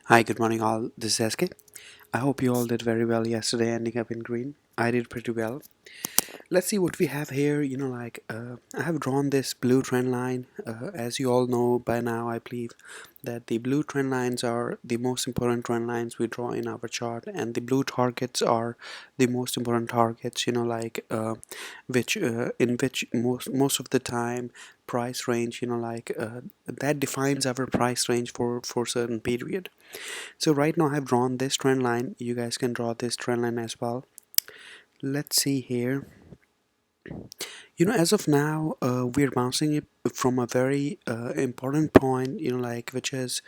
Hi, good morning all. This is SK. I hope you all did very well yesterday, ending up in green. I did pretty well. Let's see what we have here. I have drawn this blue trend line. As you all know by now, I believe that the blue trend lines are the most important trend lines we draw in our chart, and the blue targets are the most important targets. Which in which most of the time price range. That defines our price range for certain period. So right now I've drawn this trend line. You guys can draw this trend line as well. Let's see here. As of now, we're bouncing it from a very important point, which is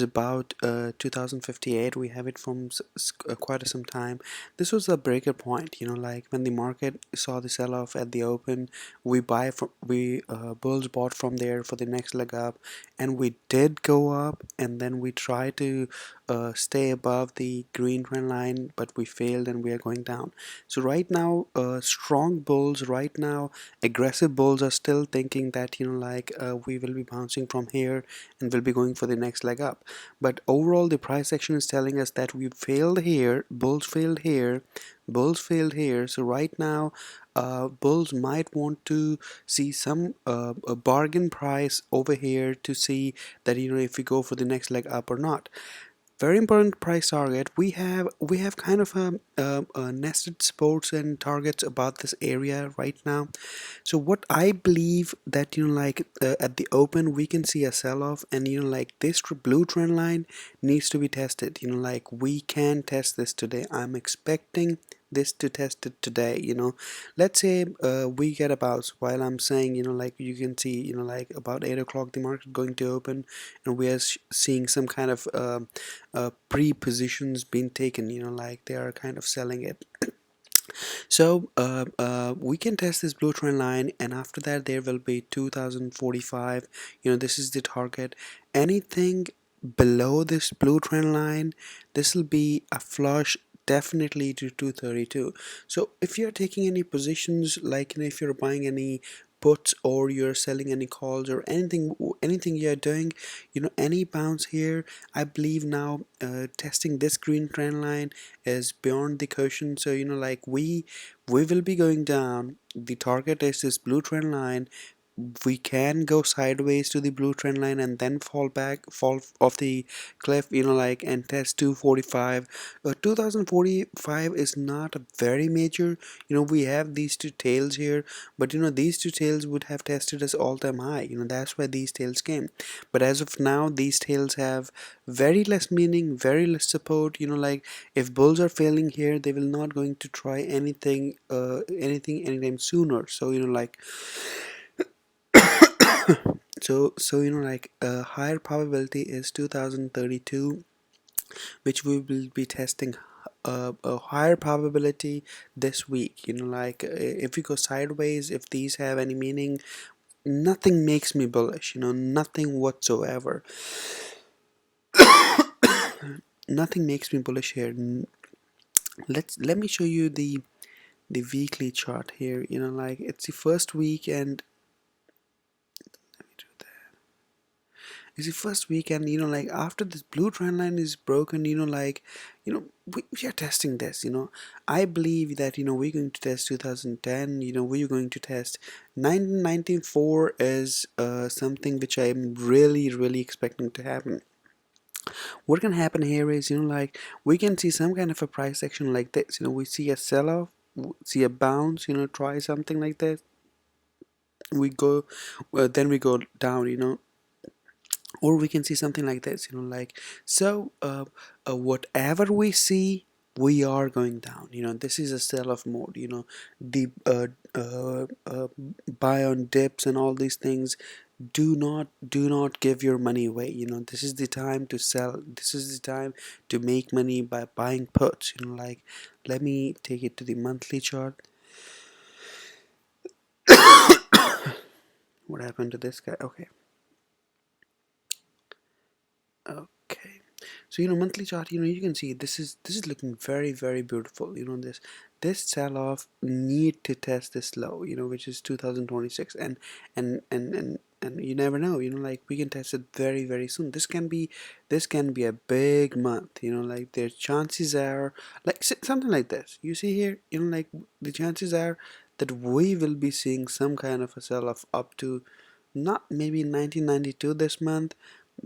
about 2058. We have it from quite some time. This was a breaker point, like when the market saw the sell-off at the open, we bulls bought from there for the next leg up, and we did go up, and then we try to stay above the green trend line, but we failed and we are going down. So right now, strong bulls right now, aggressive bulls are still thinking that we will be bouncing from here and will be going for the next leg up. But overall, the price action is telling us that we failed here, bulls failed here, bulls failed here. So right now, bulls might want to see some a bargain price over here to see that if we go for the next leg up or not. Very important price target. We have kind of a nested supports and targets about this area right now. So what I believe that at the open we can see a sell-off, and this blue trend line needs to be tested. We can test this today. I'm expecting this to test it today. Let's say we get about, while I'm saying, you can see, about 8 o'clock the market going to open, and we are seeing some kind of pre-positions being taken, they are kind of selling it. So we can test this blue trend line, and after that there will be 2045. This is the target. Anything below this blue trend line, this will be a flush definitely to 232. So if you're taking any positions, like if you're buying any puts or you're selling any calls or anything you're doing, any bounce here, I believe now testing this green trend line is beyond the question. So we will be going down. The target is this blue trend line. We can go sideways to the blue trend line and then fall off the cliff, and test 245. 2045 is not a very major. We have these two tails here, but these two tails would have tested us all-time high. That's why these tails came. But as of now, these tails have very less meaning, very less support. If bulls are failing here, they will not going to try anything anytime sooner. So a higher probability is 2032, which we will be testing a higher probability this week. If we go sideways, if these have any meaning, nothing makes me bullish, nothing whatsoever. Nothing makes me bullish here. Let me show you the weekly chart here. It's the first week, and let me do that. It's the first week, and after this blue trend line is broken, we are testing this. I believe that we're going to test 2010. We're going to test 1994 is something which I'm really expecting to happen. What can happen here is, we can see some kind of a price action like this. We see a sell-off, see a bounce, try something like this. We go, then we go down, or we can see something like this, so whatever we see, we are going down. This is a sell-off mode. The buy on dips and all these things, do not give your money away. This is the time to sell. This is the time to make money by buying puts. Let me take it to the monthly chart. What happened to this guy? Okay. So monthly chart, you can see this is looking very very beautiful. This sell off need to test this low, which is 2026, and you never know, like we can test it very very soon. This can be a big month, like their chances are like something like this. You see here, like the chances are that we will be seeing some kind of a sell off up to not maybe 1992 this month,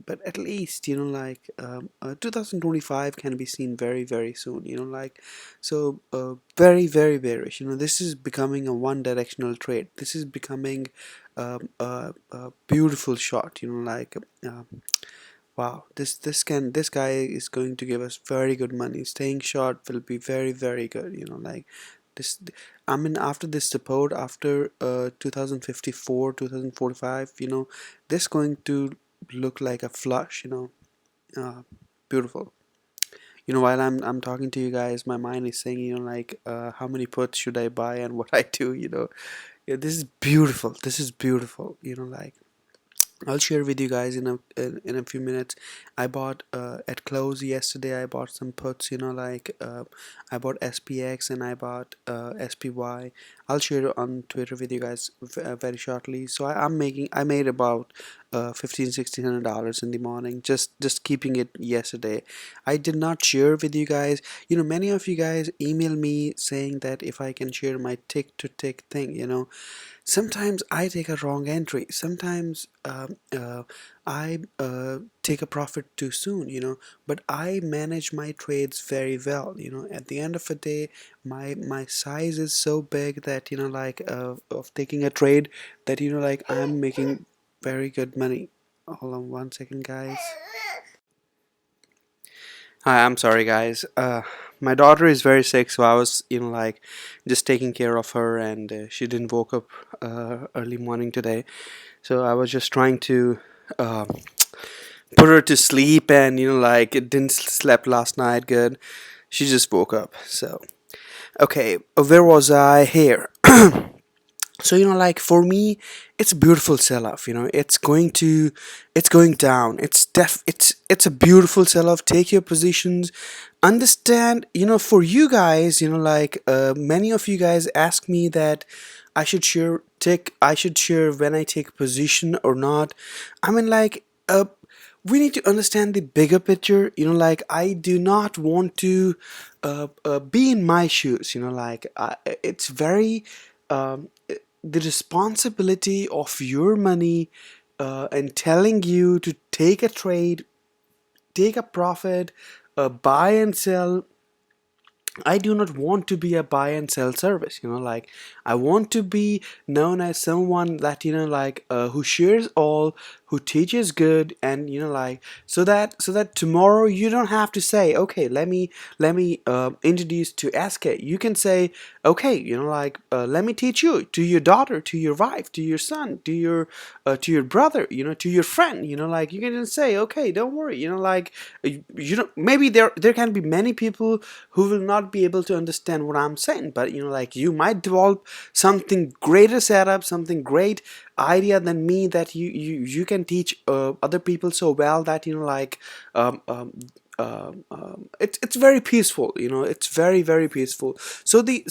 but at least 2025 can be seen very very soon, like so very very bearish. This is becoming a one directional trade. This is becoming a beautiful shot, like wow, this guy is going to give us very good money. Staying short will be very very good, like this. I mean, after this support, after 2054 2045, this going to look like a flush, uh, beautiful. While I'm talking to you guys, my mind is saying, like how many puts should I buy and what I do. Yeah, this is beautiful, this is beautiful, like I'll share with you guys in a few minutes. I bought at close yesterday. I bought some puts. Like I bought SPX and I bought SPY. I'll share it on Twitter with you guys very shortly. So I made about 1500-1600 in the morning, just keeping it yesterday. I did not share with you guys. Many of you guys email me saying that if I can share my tick to tick thing. Sometimes I take a wrong entry. Sometimes I take a profit too soon, but I manage my trades very well. At the end of the day, my size is so big that, like of taking a trade that, like I'm making very good money. Hold on one second, guys. Hi, I'm sorry, guys. My daughter is very sick, so I was, like, just taking care of her, and she didn't woke up early morning today. So I was just trying to uh, put her to sleep, and like, it didn't slept last night good. She just woke up. So okay, where was I here? So like for me, it's a beautiful sell-off. It's going down. It's a beautiful sell-off. Take your positions. Understand, for you guys, like many of you guys ask me that I should share when I take position or not. I mean, like we need to understand the bigger picture. Like I do not want to be in my shoes. Like it's very the responsibility of your money, and telling you to take a trade, take a profit, buy and sell. I do not want to be a buy and sell service. Like I want to be known as someone that, like who shares all, who teaches good, and like so that tomorrow you don't have to say, okay, let me introduce to SK. You can say, okay, like let me teach you to your daughter, to your wife, to your son, to your brother, to your friend. Like you can just say, okay, don't worry. Like maybe there can be many people who will not be able to understand what I'm saying, but like you might develop something greater setup, something great idea than me, that you can teach other people so well that like um, um, it's very peaceful. It's very very peaceful. So the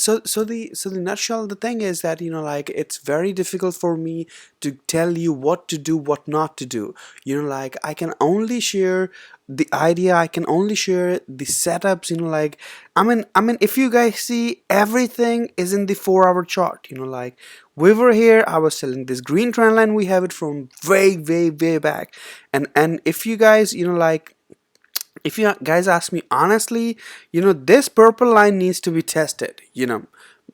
nutshell, the thing is that like it's very difficult for me to tell you what to do, what not to do. Like I can only share the idea, I can only share the setups. Like I mean if you guys see, everything is in the 4-hour chart. Like we were here, I was selling this green trend line, we have it from way way way back. And if you guys like, if you guys ask me honestly, this purple line needs to be tested.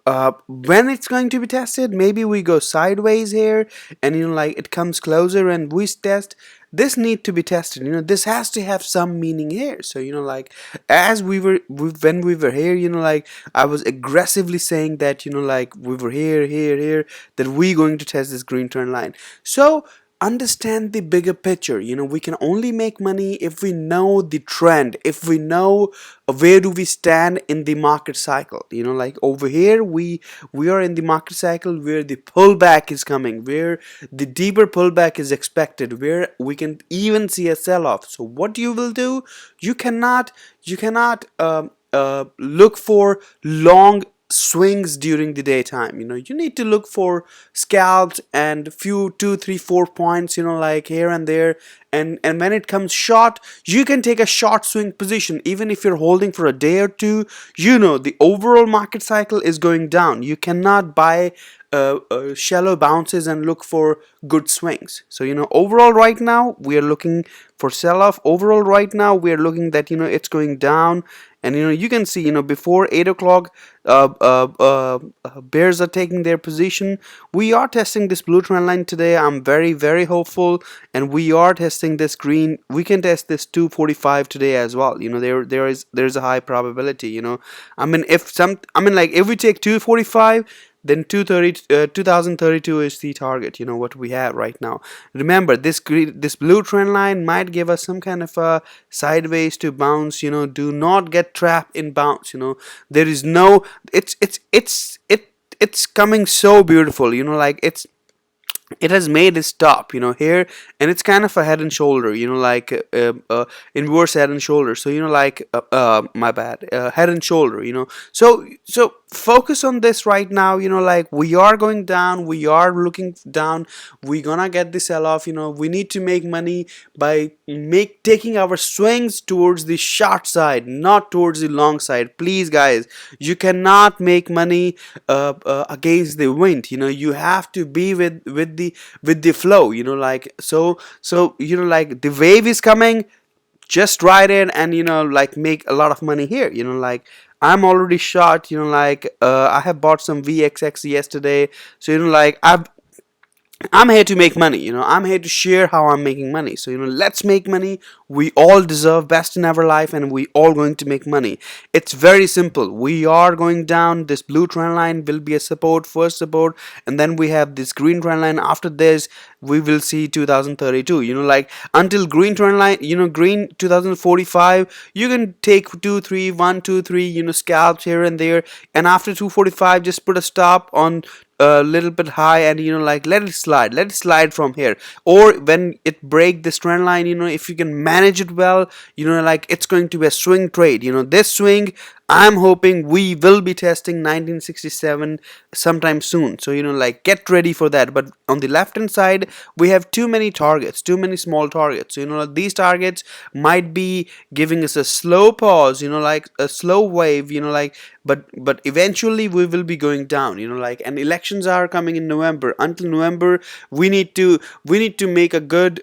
When it's going to be tested, maybe we go sideways here, and like it comes closer and we test. This need to be tested. This has to have some meaning here. So like as when we were here, like I was aggressively saying that like we were here, that we going to test this green trend line. So understand the bigger picture. We can only make money if we know the trend, if we know where do we stand in the market cycle. Like over here, we are in the market cycle where the pullback is coming, where the deeper pullback is expected, where we can even see a sell-off. So what you will do, you cannot look for long swings during the daytime. You need to look for scalps and few 2 3 4 points, like here and there. And when it comes short, you can take a short swing position even if you're holding for a day or two. The overall market cycle is going down. You cannot buy shallow bounces and look for good swings. So overall right now we are looking for sell-off. Overall right now we are looking that it's going down. And you can see before 8 o'clock, bears are taking their position. We are testing this blue trend line today. I'm very, very hopeful, and we are testing this green. We can test this 245 today as well. There's a high probability. If we take 245, then 2032 is the target, what we have right now. Remember, this blue trend line might give us some kind of a sideways to bounce. Do not get trapped in bounce. There is no, it's coming so beautiful. Like it has made its top here, and it's kind of a head and shoulder, like inverse head and shoulder. So my bad, head and shoulder. So focus on this right now. Like we are going down, we are looking down, we're gonna get the sell off. We need to make money by taking our swings towards the short side, not towards the long side. Please guys, you cannot make money against the wind. You have to be with the flow. Like like the wave is coming, just ride it and like make a lot of money here. Like I'm already short. I have bought some VXX yesterday. So like I'm here to make money. I'm here to share how I'm making money. So let's make money. We all deserve best in our life, and we all going to make money. It's very simple. We are going down. This blue trend line will be a support, first support, and then we have this green trend line. After this, we will see 2032. Like until green trend line, green 2045, you can take 2 3 1 2 3 scalps here and there, and after 245, just put a stop on a little bit high, and like let it slide from here. Or when it break this trend line, if you can manage it well, like it's going to be a swing trade. This swing, I'm hoping we will be testing 1967 sometime soon. So like get ready for that. But on the left hand side, we have too many targets, too many small targets. So these targets might be giving us a slow pause, like a slow wave, like but eventually we will be going down. Like, and elections are coming in November. Until November, we need to make a good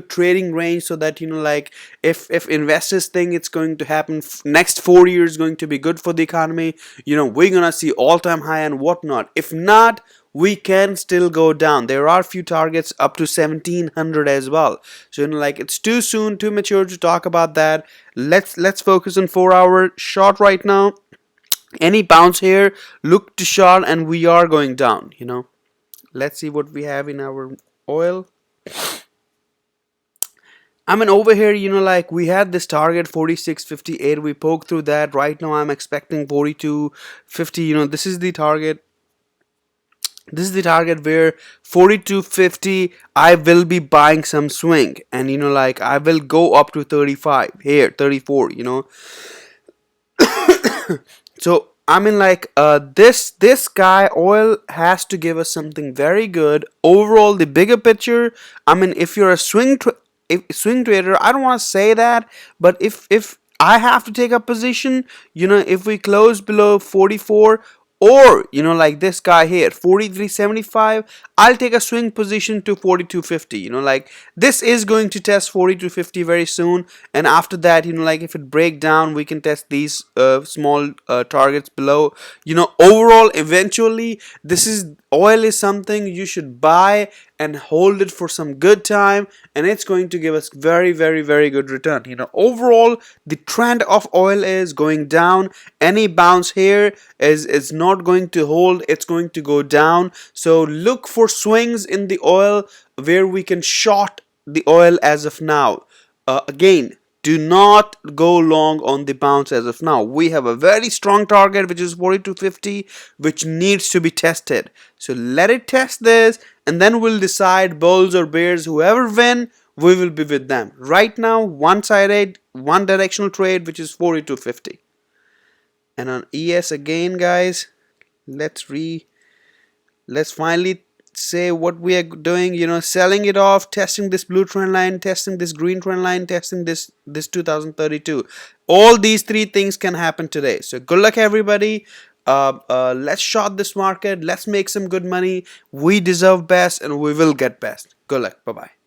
trading range, so that like if investors think it's going to happen next 4 years going to be good for the economy, we're gonna see all-time high and whatnot. If not, we can still go down. There are few targets up to 1700 as well. So like it's too soon, too mature to talk about that. Let's focus on 4-hour short right now. Any bounce here, look to short, and we are going down. Let's see what we have in our oil. Over here, like we had this target 46.58. We poked through that. Right now, I'm expecting 42.50. This is the target. This is the target where 42.50 I will be buying some swing, and like I will go up to 35 here, 34. So like this guy oil has to give us something very good. Overall, the bigger picture, if you're a swing trader, I don't want to say that, but if I have to take a position, if we close below 44, or like this guy here 43.75, I'll take a swing position to 42.50. Like this is going to test 42.50 very soon, and after that, like if it break down, we can test these small targets below. Overall, eventually, this is oil is something you should buy and hold it for some good time, and it's going to give us very, very, very good return. Overall, the trend of oil is going down. Any bounce here is not going to hold, it's going to go down. So look for for swings in the oil where we can short the oil as of now. Again, do not go long on the bounce as of now. We have a very strong target which is 4250, which needs to be tested. So let it test this, and then we'll decide bulls or bears. Whoever win, we will be with them. Right now, one-sided, one directional trade, which is 4250. And on ES again, guys, let's finally say what we are doing, selling it off, testing this blue trend line, testing this green trend line, testing this 2032. All these three things can happen today. So good luck, everybody. Let's short this market. Let's make some good money. We deserve best, and we will get best. Good luck. Bye bye.